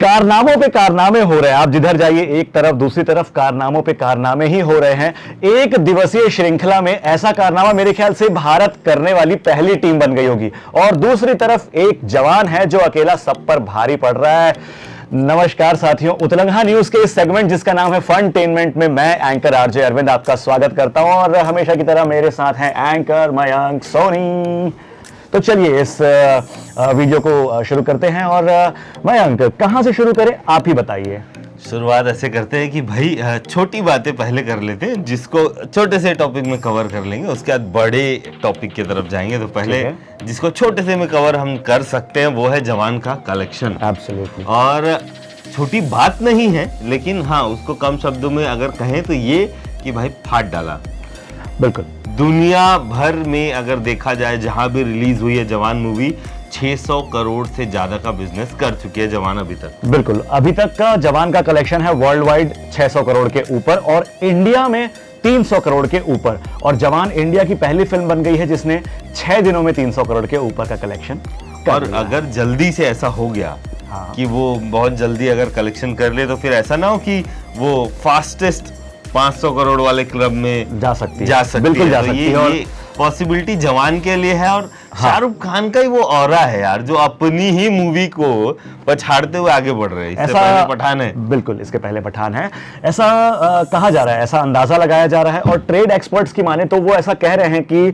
कारनामों पे कारनामे हो रहे हैं। आप जिधर जाइए एक तरफ दूसरी तरफ कारनामों पे कारनामे ही हो रहे हैं। एक दिवसीय श्रृंखला में ऐसा कारनामा मेरे ख्याल से भारत करने वाली पहली टीम बन गई होगी। और दूसरी तरफ एक जवान है जो अकेला सब पर भारी पड़ रहा है। नमस्कार साथियों, उतलंघा न्यूज के इस सेगमेंट जिसका नाम है फनटेनमेंट में मैं एंकर आरजे अरविंद आपका स्वागत करता हूं और हमेशा की तरह मेरे साथ हैं एंकर मयंक सोनी। तो चलिए इस वीडियो को शुरू करते हैं और मयंक कहां से शुरू करें आप ही बताइए। शुरुआत ऐसे करते हैं कि भाई छोटी बातें पहले कर लेते हैं, जिसको छोटे से टॉपिक में कवर कर लेंगे, उसके बाद बड़े टॉपिक की तरफ जाएंगे। तो पहले जिसको छोटे से में कवर हम कर सकते हैं वो है जवान का कलेक्शन। एब्सोल्युटली। और छोटी बात नहीं है, लेकिन हाँ उसको कम शब्दों में अगर कहें तो ये कि भाई फाड़ डाला। बिल्कुल। दुनिया भर में अगर देखा जाए जहां भी रिलीज हुई है जवान मूवी, 600 करोड़ से ज्यादा का बिजनेस कर चुकी है जवान अभी तक। बिल्कुल, अभी तक का जवान का कलेक्शन है वर्ल्ड वाइड 600 करोड़ के ऊपर और इंडिया में 300 करोड़ के ऊपर। और जवान इंडिया की पहली फिल्म बन गई है जिसने 6 दिनों में 300 करोड़ के ऊपर का कलेक्शन कर और लिया। अगर जल्दी से ऐसा हो गया कि वो बहुत जल्दी अगर कलेक्शन कर ले तो फिर ऐसा ना हो कि वो फास्टेस्ट 500 करोड़ वाले क्लब में जा सकती है। बिल्कुल जा तो सकती है। और ये पॉसिबिलिटी जवान के लिए है। और शाहरुख खान का ही वो ऑरा है यार, जो अपनी ही मूवी को पछाड़ते हुए आगे बढ़ रहे हैं। इससे पहले पठान है। बिल्कुल, इसके पहले पठान है ऐसा कहा जा रहा है, ऐसा अंदाजा लगाया जा रहा है। और ट्रेड एक्सपर्ट्स की माने तो वो ऐसा कह रहे हैं कि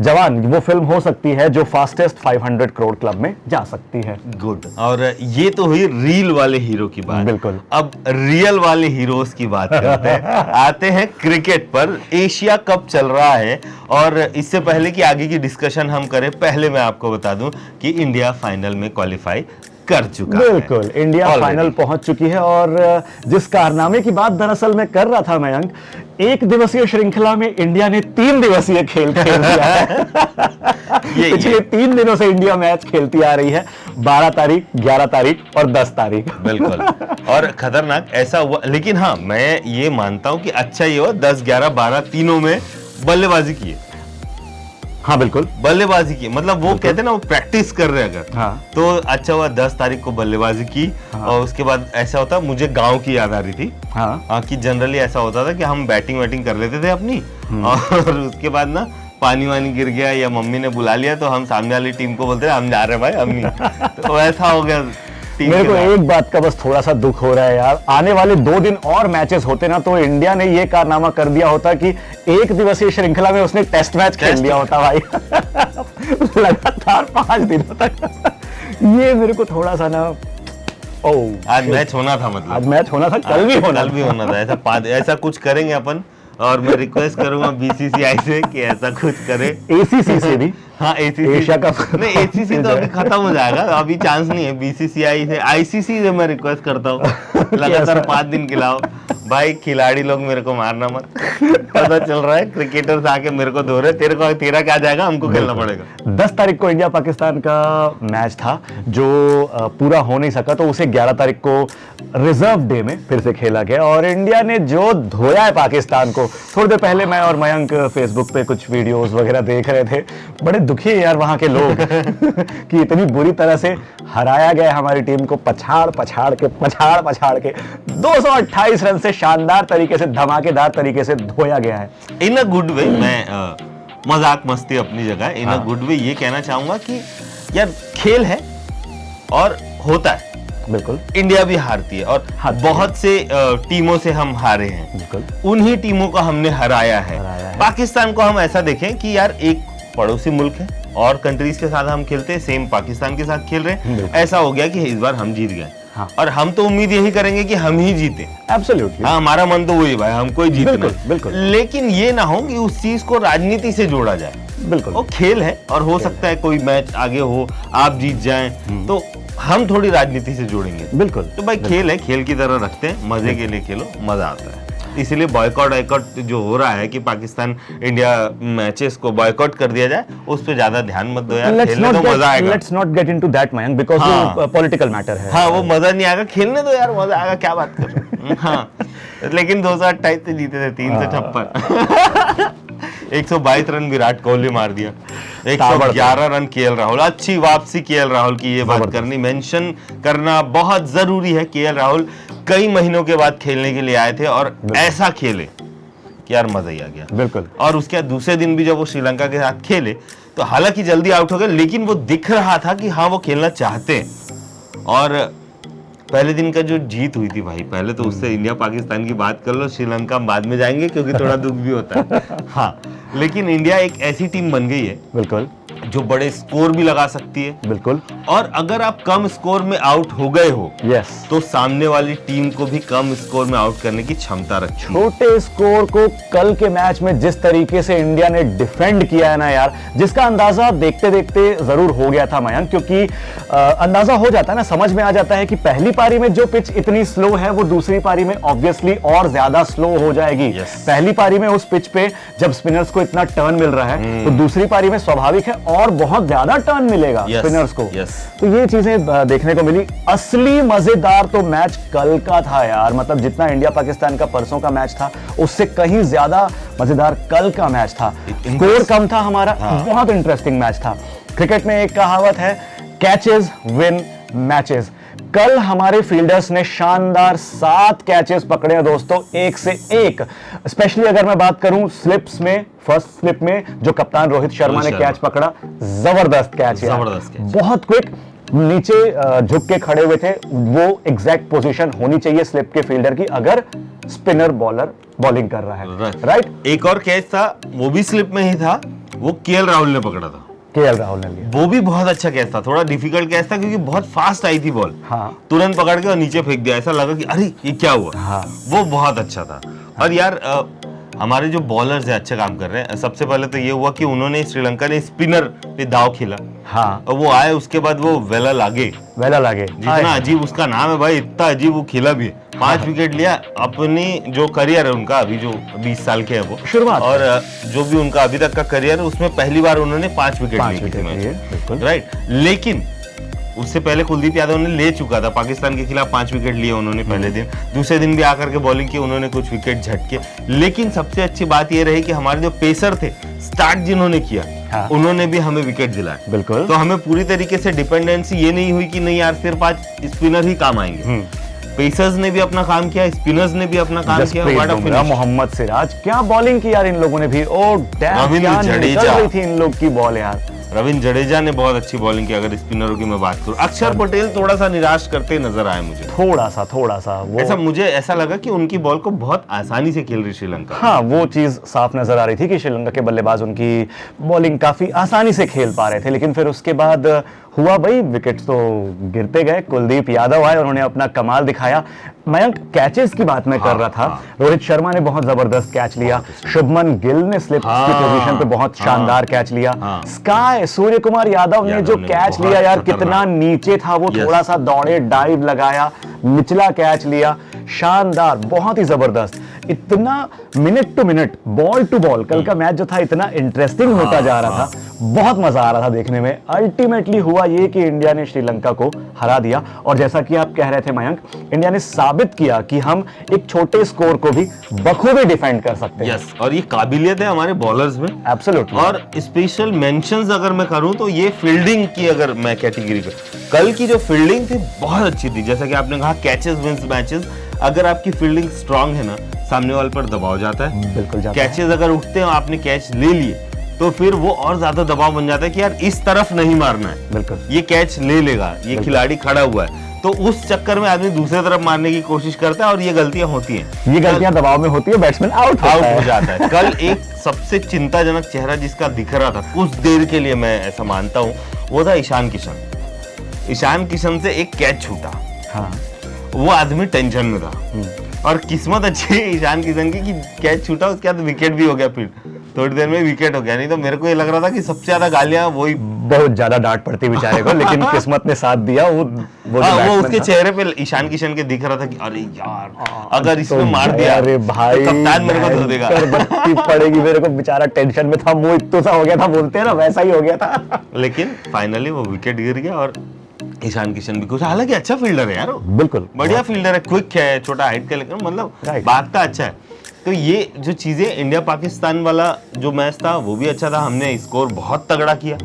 जवान वो फिल्म हो सकती है जो फास्टेस्ट 500 करोड़ क्लब में जा सकती है। गुड। और ये तो हुई रील वाले हीरो की बात। बिल्कुल। अब रियल वाले हीरोज की बात करते हैं। आते हैं क्रिकेट पर। एशिया कप चल रहा है और इससे पहले कि आगे की डिस्कशन हम करें, पहले मैं आपको बता दूं कि इंडिया फाइनल में क्वालिफाई कर चुका है। बिल्कुल, इंडिया फाइनल पहुंच चुकी है। और जिस कारनामे की बात दरअसल मैं कर रहा था मयंक, एक दिवसीय श्रृंखला में इंडिया ने 3 दिवसीय खेल खेल दिया है। पिछले 3 दिनों से इंडिया मैच खेलती आ रही है, 12 तारीख, 11 तारीख और 10 तारीख। बिल्कुल। और खतरनाक ऐसा हुआ, लेकिन हाँ मैं ये मानता हूं कि अच्छा ये हुआ 10, 11, 12 तीनों में बल्लेबाजी की है। हाँ बिल्कुल, बल्लेबाजी की मतलब वो कहते हैं ना, वो प्रैक्टिस कर रहे हैं अगर। हाँ। तो अच्छा हुआ 10 तारीख को बल्लेबाजी की। हाँ। और उसके बाद ऐसा होता, मुझे गांव की याद आ रही थी। हाँ। कि जनरली ऐसा होता था कि हम बैटिंग वैटिंग कर लेते थे अपनी, और उसके बाद ना पानी वानी गिर गया या मम्मी ने बुला लिया तो हम सामने वाली टीम को बोलते थे हम जा रहे हैं भाई अम्मी। तो ऐसा हो गया। मेरे को एक बात का बस थोड़ा सा दुख हो रहा है यार, आने वाले 2 दिन और मैचेस होते ना तो इंडिया ने ये कारनामा कर दिया होता कि एक दिवसीय श्रृंखला में उसने टेस्ट मैच खेल लिया होता भाई। लगातार 5 दिनों तक। ये मेरे को थोड़ा सा ना आज मैच होना था, मतलब आज मैच होना था, कल भी होना था। ऐसा कुछ करेंगे अपन। और मैं रिक्वेस्ट करूंगा बीसीसीआई से कि ऐसा कुछ करे। एसीसी से भी। हाँ, एसीसी एशिया कप नहीं, एसीसी तो अभी खत्म हो जाएगा, अभी चांस नहीं है। बीसीसीआई से, आईसीसी से मैं रिक्वेस्ट करता हूँ लगातार 5 दिन खिलाओ भाई। खिलाड़ी लोग मेरे को मारना मत। पता चल रहा है क्रिकेटर्स आके मेरे को धो रहे, तेरा क्या जाएगा, हमको खेलना पड़ेगा। 10 तारीख को इंडिया पाकिस्तान का मैच था जो पूरा हो नहीं सका, तो उसे 11 तारीख को रिजर्व डे में फिर से खेला गया और इंडिया ने जो धोया है पाकिस्तान को। थोड़ी देर पहले मैं और मयंक फेसबुक पे कुछ वीडियोस वगैरह देख रहे थे, बड़े दुखी है यार वहां के लोग कि इतनी बुरी तरह से हराया गया हमारी टीम को, पछाड़ पछाड़ के 228 रन से शानदार तरीके से, धमाकेदार तरीके से धोया गया है। इन अ गुड वे। मैं मजाक मस्ती अपनी जगह, इन अ गुड वे ये कहना चाहूंगा कि यार खेल है और होता है। बिल्कुल, इंडिया भी हारती है और बहुत से टीमों से हम हारे हैं। बिल्कुल, उन्हीं टीमों को हमने हराया है। पाकिस्तान को हम ऐसा देखें कि यार एक पड़ोसी मुल्क है और कंट्रीज के साथ हम खेलते हैं, सेम पाकिस्तान के साथ खेल रहे हैं। ऐसा हो गया कि इस बार हम जीत गए। हाँ। और हम तो उम्मीद यही करेंगे कि हम ही जीते। एब्सोल्युटली। हाँ, हमारा मन तो वही भाई, हमको ही जीतना। बिल्कुल, बिल्कुल। लेकिन ये ना हो कि उस चीज को राजनीति से जोड़ा जाए। बिल्कुल, वो खेल है और हो सकता है कोई मैच आगे हो, आप जीत जाएं, तो हम थोड़ी राजनीति से जोड़ेंगे। बिल्कुल। तो भाई खेल है, खेल की तरह रखते हैं, मजे के लिए खेलो, मजा आता है। इसीलिए बॉयकॉट जो हो रहा है कि पाकिस्तान इंडिया मैचेस को बॉयकॉट कर दिया जाए, उस पे ज्यादा ध्यान मत दो यार। खेलने तो मजा आएगा। Let's not get into that Mayank, because वो पॉलिटिकल मैटर है। हाँ, वो मजा नहीं आएगा, खेलने दो यार, मजा आएगा, क्या बात कर रहे हो। हाँ, लेकिन 2028 से जीते थे 356। 122 रन विराट कोहली मार दिया। 111 रन केएल राहुल, अच्छी वापसी केएल राहुल की, ये बात करनी मेंशन करना बहुत जरूरी है। केएल राहुल कई महीनों के बाद खेलने के लिए आए थे और ऐसा खेले कि यार मजा ही आ गया। बिल्कुल। और उसके बाद दूसरे दिन भी जब वो श्रीलंका के साथ खेले तो हालांकि जल्दी आउट हो गए, लेकिन वो दिख रहा था कि हाँ वो खेलना चाहते हैं। और पहले दिन का जो जीत हुई थी भाई, पहले तो उससे इंडिया पाकिस्तान की बात कर लो, श्रीलंका बाद में जाएंगे क्योंकि थोड़ा दुख भी होता है। हाँ, लेकिन इंडिया एक ऐसी टीम बन गई है बिल्कुल जो बड़े स्कोर भी लगा सकती है। बिल्कुल। और अगर आप कम स्कोर में आउट हो गए हो यस, तो सामने वाली टीम को भी कम स्कोर में आउट करने की क्षमता रखी है। छोटे स्कोर को कल के मैच में जिस तरीके से इंडिया ने डिफेंड किया है ना यार, जिसका अंदाजा देखते देखते जरूर हो गया था मयंक, क्योंकि अंदाजा हो जाता है ना, समझ में आ जाता है कि पहली पारी में जो पिच इतनी स्लो है वो दूसरी पारी में ऑब्वियसली और ज्यादा स्लो हो जाएगी। पहली पारी में उस पिच पे जब स्पिनर्स को इतना टर्न मिल रहा है तो दूसरी पारी में स्वाभाविक है और बहुत ज्यादा टर्न मिलेगा स्पिनर्स को। तो ये चीजें देखने को मिली। असली मजेदार तो मैच कल का था यार, मतलब जितना इंडिया पाकिस्तान का परसों का मैच था उससे कहीं ज्यादा मजेदार कल का मैच था। स्कोर कम था हमारा, बहुत इंटरेस्टिंग मैच था। क्रिकेट में एक कहावत है, कैचेस विन मैचेस। कल हमारे फील्डर्स ने शानदार 7 कैचेस पकड़े हैं दोस्तों, एक से एक। स्पेशली अगर मैं बात करूं स्लिप्स में, फर्स्ट स्लिप में जो कप्तान रोहित शर्मा ने कैच पकड़ा, जबरदस्त कैच है, बहुत क्विक, नीचे झुक के खड़े हुए थे। वो एग्जैक्ट पोजीशन होनी चाहिए स्लिप के फील्डर की अगर स्पिनर बॉलर बॉलिंग कर रहा है, राइट। एक और कैच था, वो भी स्लिप में ही था, वो केएल राहुल ने पकड़ा था। केएल राहुल ने लिया, वो भी बहुत अच्छा कैच था, थोड़ा डिफिकल्ट कैच था क्योंकि बहुत फास्ट आई थी बॉल। हाँ। तुरंत पकड़ के और नीचे फेंक दिया, ऐसा लगा कि अरे ये क्या हुआ। हाँ। वो बहुत अच्छा था। और यार हमारे जो बॉलर्स है अच्छे काम कर रहे हैं। सबसे पहले तो ये हुआ कि उन्होंने, श्रीलंका ने स्पिनर पे दाव खेला। हाँ। और वो आए, उसके बाद वो वेला लागे, जितना अजीब उसका नाम है भाई, इतना अजीब वो खेला भी है। 5 विकेट लिया, अपनी जो करियर है उनका, अभी जो 20 साल के है वो शुरुआत, और जो भी उनका अभी तक का करियर है उसमें पहली बार उन्होंने 5 विकेट लिए, राइट। लेकिन उससे पहले कुलदीप यादव ने ले चुका था, पाकिस्तान के खिलाफ 5 विकेट लिए उन्होंने पहले दिन। दूसरे दिन भी आकर के बॉलिंग की उन्होंने, कुछ विकेट झटके। लेकिन सबसे अच्छी बात यह रही कि हमारे जो पेसर थे, स्टार्ट जिन्होंने किया, हाँ। उन्होंने भी हमें विकेट दिलाया। बिल्कुल। तो हमें पूरी तरीके से डिपेंडेंसी ये नहीं हुई कि नहीं यार सिर्फ आज स्पिनर ही काम आएंगे। पेसर्स ने भी अपना काम किया, स्पिनर्स ने भी अपना काम किया। मोहम्मद सिराज, क्या बॉलिंग की यार इन लोगों ने भी। ओ डैम, क्या निकल रही थी इन लोग की बॉल यार। रविंद्र जडेजा ने बहुत अच्छी बॉलिंग की। अगर स्पिनरों की मैं बात करूं, अक्षर पटेल थोड़ा सा निराश करते नजर आए मुझे, थोड़ा सा वो ऐसा, मुझे ऐसा लगा कि उनकी बॉल को बहुत आसानी से खेल रही श्रीलंका। हाँ, वो चीज साफ नजर आ रही थी कि श्रीलंका के बल्लेबाज उनकी बॉलिंग काफी आसानी से खेल पा रहे थे। लेकिन फिर उसके बाद हुआ भाई, विकेट्स तो गिरते गए। कुलदीप यादव आए, उन्होंने अपना कमाल दिखाया। मयंक, कैचेस की बात मैं कर रहा था, रोहित शर्मा ने बहुत जबरदस्त कैच लिया, शुभमन गिल ने स्लिप की पोजीशन पे बहुत शानदार कैच लिया। स्काई सूर्य कुमार यादव ने जो कैच लिया यार, कितना नीचे था वो, थोड़ा सा दौड़े, डाइव लगाया, निचला कैच लिया, शानदार, बहुत ही जबरदस्त। इतना minute to minute, ball to ball कल का मैच जो था इतना इंटरेस्टिंग होता जा रहा था, बहुत मजा आ रहा था देखने में। अल्टीमेटली हुआ ये कि इंडिया ने श्रीलंका को हरा दिया। और जैसा कि आप कह रहे थे मयंक, इंडिया ने साबित किया कि हम एक छोटे स्कोर को भी बखूबी डिफेंड कर सकते हैं। यस, और ये काबिलियत है हमारे बॉलर्स में। एब्सोल्युटली। और स्पेशल मेंशंस अगर मैं करूं तो ये फील्डिंग की, अगर मैं कैटेगरी पे, कल की जो फील्डिंग थी बहुत अच्छी थी। जैसा कि आपने कहा, कैचेस विंस मैचेस। अगर आपकी फील्डिंग स्ट्रांग है ना, सामने वाले पर दबाव जाता है। बिल्कुल जाता है। कैचेस अगर उठते हैं, आपने कैच ले लिए तो फिर वो और ज्यादा दबाव बन जाता है कि यार इस तरफ नहीं मारना है, बिल्कुल ये कैच ले लेगा, ये खिलाड़ी खड़ा हुआ है, तो उस चक्कर में आदमी दूसरे तरफ मारने की कोशिश करता है और ये गलतियां होती हैं। ये गलतियां दबाव में होती है, बैट्समैन आउट हो जाता है। कल एक सबसे चिंताजनक चेहरा जिसका दिख रहा था कुछ देर के लिए, मैं ऐसा मानता हूं, वो था ईशान किशन। ईशान किशन से एक कैच छूटा, हाँ, वो आदमी टेंशन में था। और किस्मत अच्छी है ईशान किशन की कि कैच छूटा, उसके बाद विकेट भी हो गया, फिर थोड़ी देर में विकेट हो गया। नहीं तो मेरे को ये लग रहा था कि सबसे ज्यादा गालियां वही, बहुत ज्यादा डांट पड़ती बेचारे को, लेकिन किस्मत ने साथ दिया। वो उसके चेहरे पे ईशान किशन के दिख रहा था कि अरे यार अगर इसमें मार दिया, अरे भाई, तो कप्तान मेरे को धो देगा, बत्ती पड़ेगी मेरे को। बेचारा टेंशन में था, मुंह इत्तो सा हो गया था, बोलते हैं ना, वैसा ही हो गया था। लेकिन फाइनली वो विकेट गिर गया और ईशान किशन भी कुछ, हालांकि अच्छा फील्डर है यार, बिल्कुल बढ़िया फील्डर है, क्विक है, छोटा हाइट का, लेकिन मतलब भागता अच्छा है। तो ये जो चीजें, इंडिया पाकिस्तान वाला जो मैच था वो भी अच्छा था, हमने स्कोर बहुत तगड़ा किया।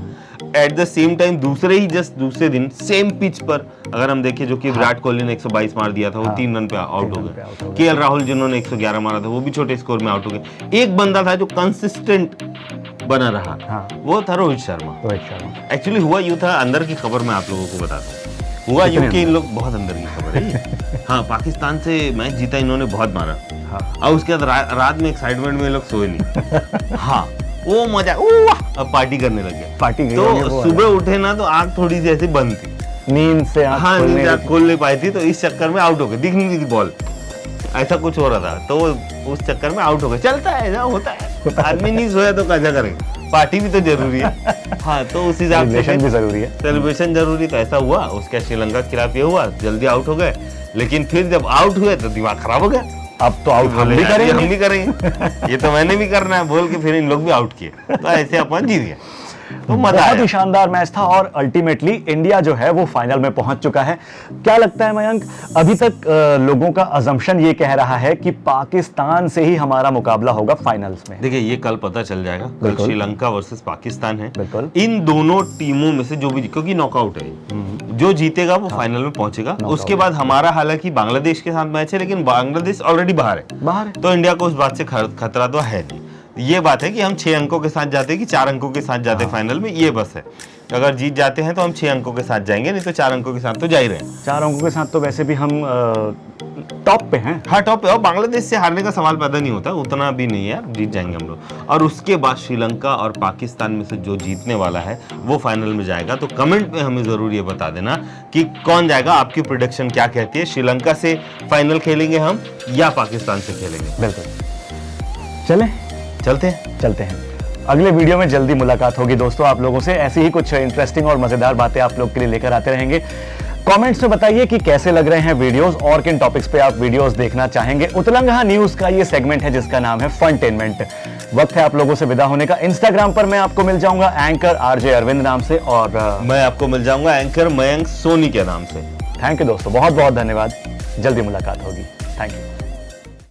एट द सेम टाइम दूसरे दिन सेम पिच पर अगर हम देखें, जो कि विराट कोहली ने 122 मार दिया था, वो 3 रन पे आउट हो गए। केएल राहुल जिन्होंने 111 मारा था, वो भी छोटे स्कोर में आउट हो गए। एक बंदा था जो कंसिस्टेंट बना रहा, वो था रोहित शर्मा। एक्चुअली हुआ यूं था, अंदर की खबर मैं आप लोगों को बताता हूँ। हुआ यूं कि इन लोग, बहुत अंदर की खबर है हाँ, पाकिस्तान से मैच जीता इन्होंने, बहुत मारा। और उसके बाद रात में एक्साइटमेंट में लोग सोए नहीं हाँ, वो मजा, अब पार्टी करने लग गए। तो सुबह उठे ना तो आंख थोड़ी सी ऐसी बंद थी, नींद से हाँ, नींद आंख खोल नहीं पाई थी, तो इस चक्कर में आउट हो गए, दिख नहीं थी बॉल, ऐसा कुछ हो रहा था, तो उस चक्कर में आउट हो गए। चलता है, ऐसा होता है, आदमी नहीं सोया तो क्या करेंगे, पार्टी भी तो जरूरी है हाँ, तो उस हिसाब से सेलिब्रेशन भी जरूरी है, सेलिब्रेशन जरूरी। तो ऐसा हुआ, उसके श्रीलंका के खिलाफ ये हुआ, जल्दी आउट हो गए। लेकिन फिर जब आउट हुए तो दिमाग खराब हो गया, अब तो आउट हम भी करेंगे ये तो मैंने भी करना है बोल के फिर इन लोग भी आउट किए, तो ऐसे अपन जीत गए। तो मजा बहुत आया। ही शानदार मैच था और अल्टीमेटली इंडिया जो है वो फाइनल में पहुंच चुका है। क्या लगता है मयंक, अभी तक लोगों का अजम्पशन ये कह रहा है कि पाकिस्तान से ही हमारा मुकाबला होगा फाइनल्स में। देखिए, ये कल पता चल जाएगा, कल श्रीलंका वर्सेस पाकिस्तान है। बिल्कुल। इन दोनों टीमों में से जो भी, क्योंकि नॉकआउट है, जो जीतेगा वो फाइनल में पहुंचेगा। उसके बाद हमारा हालांकि बांग्लादेश के साथ मैच है, लेकिन बांग्लादेश ऑलरेडी बाहर है, तो इंडिया को उस बात से खतरा तो है नहीं। ये बात है कि हम 6 अंकों के साथ जाते हैं कि 4 अंकों के साथ जाते हैं फाइनल में, ये बस है। अगर जीत जाते हैं तो हम 6 अंकों के साथ जाएंगे, नहीं तो 4 अंकों के साथ तो जा ही रहे हैं। 4 अंकों के साथ तो वैसे भी हम टॉप पे हैं। हाँ, टॉप पे, और बांग्लादेश से हारने का सवाल पैदा नहीं होता, उतना भी नहीं है, जीत जाएंगे हम लोग। और उसके बाद श्रीलंका और पाकिस्तान में से जो जीतने वाला है वो फाइनल में जाएगा। तो कमेंट में हमें जरूर ये बता देना कि कौन जाएगा, आपकी प्रेडिक्शन क्या कहती है, श्रीलंका से फाइनल खेलेंगे हम या पाकिस्तान से खेलेंगे। बिल्कुल, चलते हैं। अगले वीडियो में जल्दी मुलाकात होगी दोस्तों आप लोगों से, ऐसी ही कुछ इंटरेस्टिंग और मजेदार बातें आप लोग के लिए लेकर आते रहेंगे। कमेंट्स में बताइए कि कैसे लग रहे हैं वीडियोस और किन टॉपिक्स पे आप वीडियोस देखना चाहेंगे। उतलंघा न्यूज का ये सेगमेंट है जिसका नाम है फनटेनमेंट। वक्त है आप लोगों से विदा होने का। इंस्टाग्राम पर मैं आपको मिल जाऊंगा एंकर आरजे अरविंद नाम से, और मैं आपको मिल जाऊंगा एंकर मयंक सोनी के नाम से। थैंक यू दोस्तों, बहुत बहुत धन्यवाद। जल्दी मुलाकात होगी। Thank you.